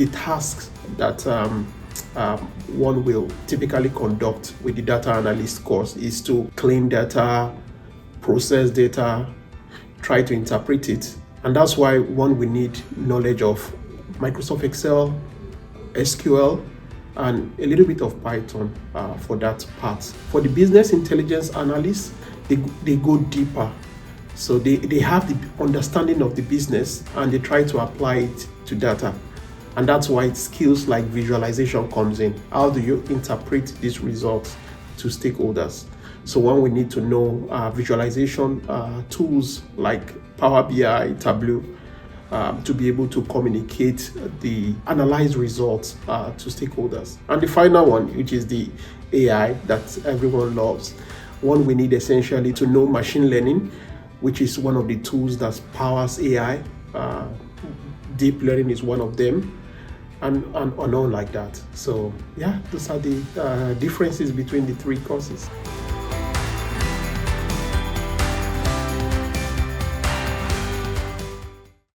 the tasks that one will typically conduct with the data analyst course is to clean data, process data, try to interpret it. And that's why one will need knowledge of Microsoft Excel, SQL, and a little bit of Python for that part. For the business intelligence analysts, they go deeper. So they have the understanding of the business and they try to apply it to data. And that's why skills like visualization comes in. How do you interpret these results to stakeholders? So one will need to know visualization tools like Power BI, Tableau, to be able to communicate the analyzed results to stakeholders. And the final one, which is the AI that everyone loves, one we need essentially to know machine learning, which is one of the tools that powers AI. Deep learning is one of them, and all like that. So yeah, those are the differences between the three courses.